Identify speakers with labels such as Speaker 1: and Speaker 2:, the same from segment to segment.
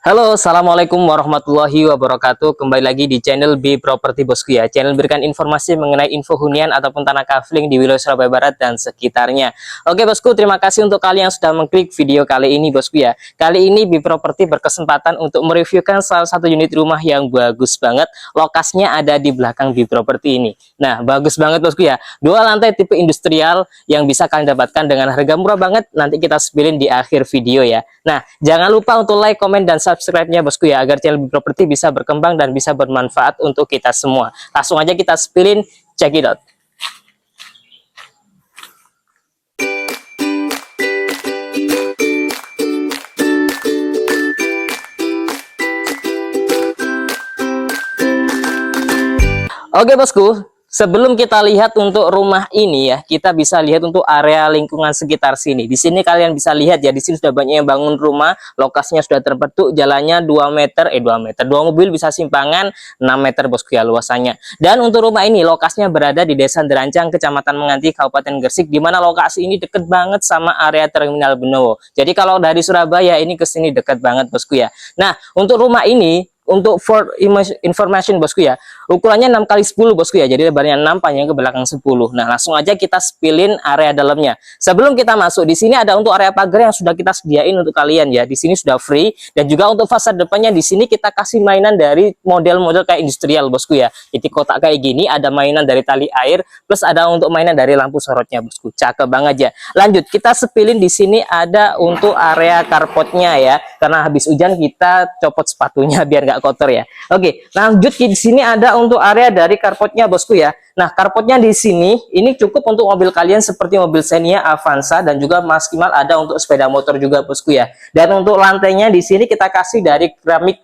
Speaker 1: Halo, assalamualaikum warahmatullahi wabarakatuh. Kembali lagi di channel B Property bosku ya. Channel berikan informasi mengenai info hunian ataupun tanah kafling di wilayah Surabaya Barat dan sekitarnya. Oke bosku, terima kasih untuk kalian yang sudah mengklik video kali ini bosku ya. Kali ini B Property berkesempatan untuk mereviewkan salah satu unit rumah yang bagus banget. Lokasinya ada di belakang B Property ini. Nah, bagus banget bosku ya. Dua lantai tipe industrial yang bisa kalian dapatkan dengan harga murah banget. Nanti kita spillin di akhir video ya. Nah, jangan lupa untuk like, komen, dan subscribe-nya bosku ya, agar channel Properti bisa berkembang dan bisa bermanfaat untuk kita semua. Langsung aja kita spillin, check it out. Oke bosku, sebelum kita lihat untuk rumah ini ya, kita bisa lihat untuk area lingkungan sekitar sini. Di sini kalian bisa lihat ya, di sini sudah banyak yang bangun rumah, lokasinya sudah terbentuk, jalannya 2 meter, 2 meter. 2 mobil bisa simpangan 6 meter bosku ya luasannya. Dan untuk rumah ini lokasinya berada di Desa Derancang, Kecamatan Menganti, Kabupaten Gresik, di mana lokasi ini deket banget sama area Terminal Benowo. Jadi kalau dari Surabaya ini ke sini deket banget bosku ya. Nah, untuk rumah ini, untuk for information bosku ya, ukurannya 6 kali 10 bosku ya, jadi lebarnya 6, panjangnya ke belakang 10. Nah, langsung aja kita spillin area dalamnya. Sebelum kita masuk, di sini ada untuk area pagar yang sudah kita sediain untuk kalian ya. Di sini sudah free, dan juga untuk fasad depannya di sini kita kasih mainan dari model-model kayak industrial bosku ya. Jadi kotak kayak gini, ada mainan dari tali air, plus ada untuk mainan dari lampu sorotnya bosku. Cakep banget ya. Lanjut, kita spillin di sini ada untuk area carportnya ya, karena habis hujan kita copot sepatunya biar nggak kotor ya. Oke, lanjut di sini ada untuk area dari carportnya bosku ya. Nah, carportnya di sini ini cukup untuk mobil kalian seperti mobil Xenia, Avanza, dan juga maksimal ada untuk sepeda motor juga bosku ya. Dan untuk lantainya di sini kita kasih dari keramik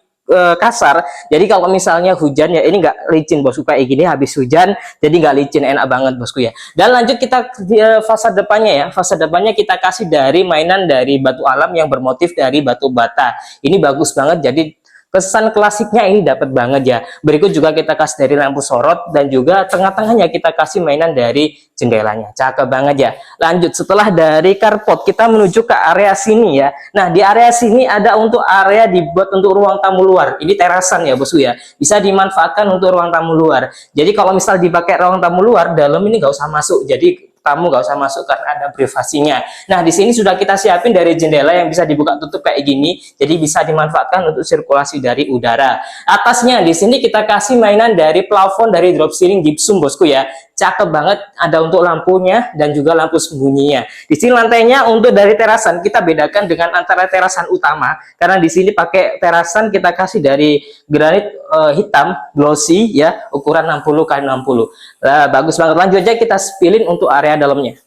Speaker 1: kasar. Jadi kalau misalnya hujan ya, ini nggak licin bosku, kayak gini habis hujan jadi nggak licin, enak banget bosku ya. Dan lanjut kita fasad depannya ya. Fasad depannya kita kasih dari mainan dari batu alam yang bermotif dari batu bata. Ini bagus banget, jadi kesan klasiknya ini dapat banget ya. Berikut juga kita kasih dari lampu sorot, dan juga tengah-tengahnya kita kasih mainan dari jendelanya. Cakep banget ya. Lanjut, setelah dari carport kita menuju ke area sini ya. Nah, di area sini ada untuk area dibuat untuk ruang tamu luar. Ini terasan ya bosku ya, bisa dimanfaatkan untuk ruang tamu luar. Jadi kalau misal dipakai ruang tamu luar, dalam ini nggak usah masuk, jadi kamu nggak usah masuk karena ada privasinya. Nah, di sini sudah kita siapin dari jendela yang bisa dibuka tutup kayak gini, jadi bisa dimanfaatkan untuk sirkulasi dari udara. Atasnya di sini kita kasih mainan dari plafon dari drop ceiling gypsum bosku ya. Cakep banget, ada untuk lampunya dan juga lampu sembunyinya. Di sini lantainya untuk dari terasan kita bedakan dengan antara terasan utama, karena di sini pakai terasan kita kasih dari granit hitam glossy ya, ukuran 60 x 60. Nah, bagus banget. Lanjut aja kita spillin untuk area dalamnya.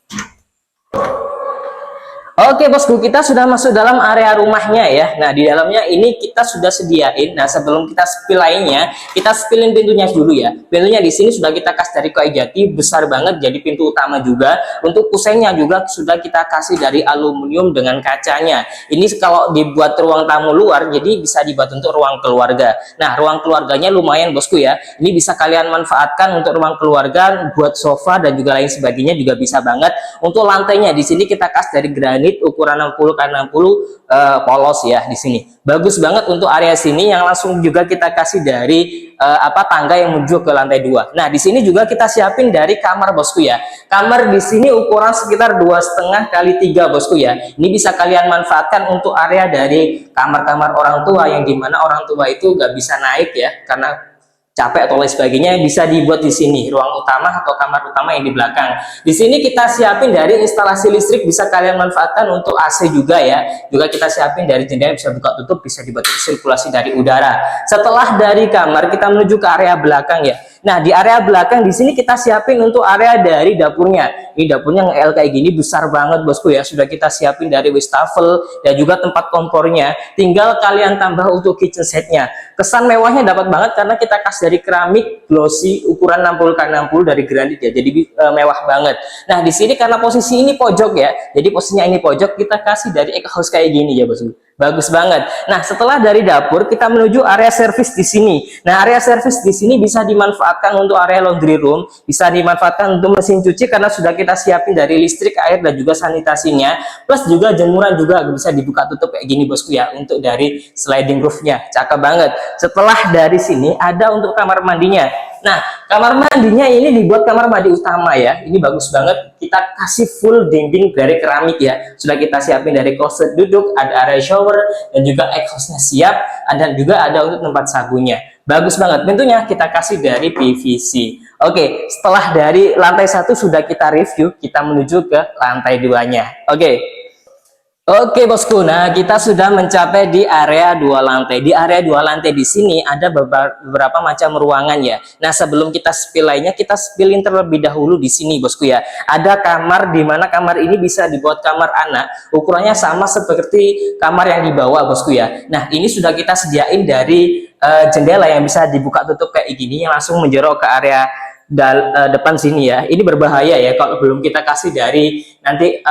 Speaker 1: Oke bosku, kita sudah masuk dalam area rumahnya ya. Nah, di dalamnya ini kita sudah sediain. Nah, sebelum kita spill lainnya, kita spillin pintunya dulu ya. Pintunya di sini sudah kita kasih dari kayu jati, besar banget, jadi pintu utama juga. Untuk kusenya juga sudah kita kasih dari aluminium dengan kacanya. Ini kalau dibuat ruang tamu luar, jadi bisa dibuat untuk ruang keluarga. Nah, ruang keluarganya lumayan bosku ya. Ini bisa kalian manfaatkan untuk ruang keluarga, buat sofa dan juga lain sebagainya juga bisa banget. Untuk lantainya di sini kita kasih dari granit ukuran 60 x 60 polos ya. Di sini bagus banget. Untuk area sini yang langsung juga kita kasih dari tangga yang menuju ke lantai 2. Nah, di sini juga kita siapin dari kamar bosku ya. Kamar di sini ukuran sekitar 2,5 x 3 bosku ya. Ini bisa kalian manfaatkan untuk area dari kamar-kamar orang tua, yang dimana orang tua itu nggak bisa naik ya karena capek atau lain sebagainya, bisa dibuat di sini ruang utama atau kamar utama yang di belakang. Di sini kita siapin dari instalasi listrik, bisa kalian manfaatkan untuk AC juga ya. Juga kita siapin dari jendela bisa buka tutup, bisa dibuat sirkulasi dari udara. Setelah dari kamar kita menuju ke area belakang ya. Nah, di area belakang di sini kita siapin untuk area dari dapurnya. Ini dapurnya nge-L kayak gini, besar banget bosku ya. Sudah kita siapin dari wastafel dan juga tempat kompornya. Tinggal kalian tambah untuk kitchen setnya. Kesan mewahnya dapat banget karena kita kasih dari keramik glossy ukuran 60 x 60 dari granit ya. Jadi mewah banget. Nah, di sini karena posisi ini pojok ya. Jadi posisinya ini pojok, kita kasih dari egg house kayak gini ya bosku. Bagus banget. Nah, setelah dari dapur kita menuju area servis di sini. Nah, area servis di sini bisa dimanfaatkan untuk area laundry room, bisa dimanfaatkan untuk mesin cuci karena sudah kita siapin dari listrik, air dan juga sanitasinya. Plus juga jemuran juga bisa dibuka tutup kayak gini bosku ya, untuk dari sliding roofnya. Cakep banget. Setelah dari sini ada untuk kamar mandinya. Nah, kamar mandinya ini dibuat kamar mandi utama ya. Ini bagus banget. Kita kasih full dinding dari keramik ya. Sudah kita siapin dari kloset duduk, ada area shower dan juga exhaustnya siap. Dan juga ada untuk tempat sabunnya. Bagus banget. Tentunya kita kasih dari PVC. Oke, setelah dari lantai 1 sudah kita review, kita menuju ke lantai 2-nya. Oke bosku, nah kita sudah mencapai di area 2 lantai. Di area 2 lantai di sini ada beberapa macam ruangan ya. Nah sebelum kita spill lainnya, kita spillin terlebih dahulu di sini bosku ya. Ada kamar di mana kamar ini bisa dibuat kamar anak. Ukurannya sama seperti kamar yang di bawah bosku ya. Nah ini sudah kita sediain dari jendela yang bisa dibuka tutup kayak gini, yang langsung menjorok ke area depan sini ya. Ini berbahaya ya kalau belum kita kasih dari nanti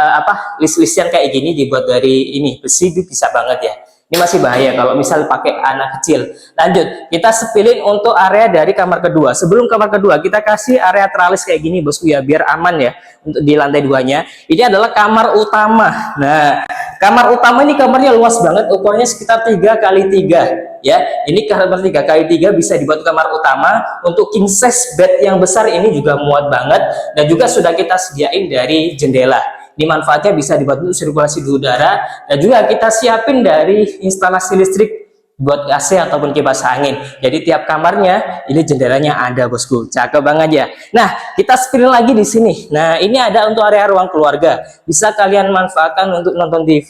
Speaker 1: list-listan kayak gini dibuat dari ini besi, bisa banget ya. Ini masih bahaya kalau misal pakai anak kecil. Lanjut, kita sepilin untuk area dari kamar kedua. Sebelum kamar kedua kita kasih area teralis kayak gini bosku ya, biar aman ya untuk di lantai 2-nya. Ini adalah kamar utama. Nah, kamar utama ini kamarnya luas banget, ukurannya sekitar 3x3 ya. Ini kamar 3x3 bisa dibuat kamar utama. Untuk king size bed yang besar ini juga muat banget, dan juga sudah kita sediain dari jendela. Ini manfaatnya bisa dibuat untuk sirkulasi udara, dan juga kita siapin dari instalasi listrik buat AC ataupun kipas angin. Jadi tiap kamarnya ini jendelanya ada bosku. Cakep banget ya. Nah, kita spill lagi di sini. Nah, ini ada untuk area ruang keluarga. Bisa kalian manfaatkan untuk nonton TV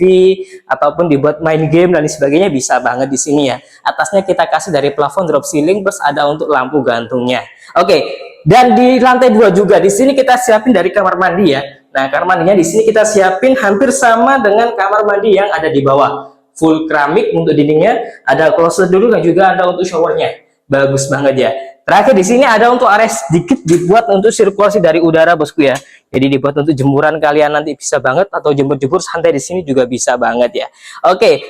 Speaker 1: ataupun dibuat main game dan sebagainya, bisa banget di sini ya. Atasnya kita kasih dari plafon drop ceiling, plus ada untuk lampu gantungnya. Dan di lantai 2 juga di sini kita siapin dari kamar mandi ya. Nah, kamar mandinya di sini kita siapin hampir sama dengan kamar mandi yang ada di bawah. Full keramik untuk dindingnya, ada kloset dulu dan juga ada untuk showernya. Bagus banget ya. Terakhir di sini ada untuk area sedikit dibuat untuk sirkulasi dari udara bosku ya. Jadi dibuat untuk jemuran kalian nanti bisa banget, atau jemur-jemur santai di sini juga bisa banget ya.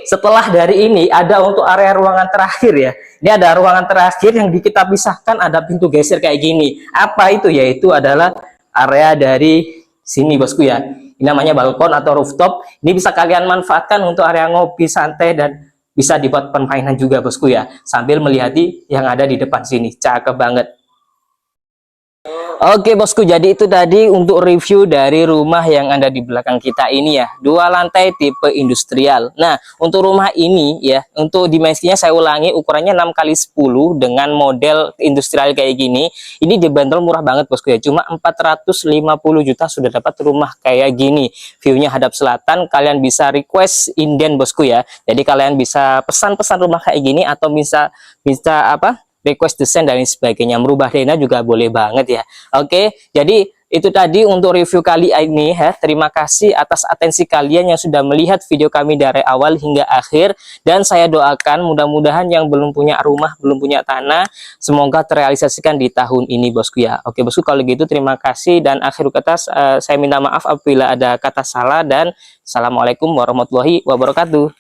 Speaker 1: Setelah dari ini ada untuk area ruangan terakhir ya. Ini ada ruangan terakhir yang kita pisahkan, ada pintu geser kayak gini. Apa itu? Yaitu adalah area dari sini bosku ya. Ini namanya balkon atau rooftop. Ini bisa kalian manfaatkan untuk area ngopi santai, dan bisa dibuat permainan juga bosku ya, sambil melihati yang ada di depan sini. Cakep banget. Oke bosku, jadi itu tadi untuk review dari rumah yang ada di belakang kita ini ya, 2 lantai tipe industrial. Nah, untuk rumah ini ya, untuk dimensinya saya ulangi, ukurannya 6x10 dengan model industrial kayak gini. Ini dibanderol murah banget bosku ya, cuma 450 juta sudah dapat rumah kayak gini. Viewnya hadap selatan, kalian bisa request inden bosku ya. Jadi kalian bisa pesan-pesan rumah kayak gini, atau bisa request desain dan sebagainya, merubah DNA juga boleh banget ya. Jadi itu tadi untuk review kali ini ya. Terima kasih atas atensi kalian yang sudah melihat video kami dari awal hingga akhir, dan saya doakan mudah-mudahan yang belum punya rumah, belum punya tanah, semoga terrealisasikan di tahun ini bosku ya. Oke bosku, kalau gitu terima kasih, dan akhir kata saya minta maaf apabila ada kata salah, dan assalamualaikum warahmatullahi wabarakatuh.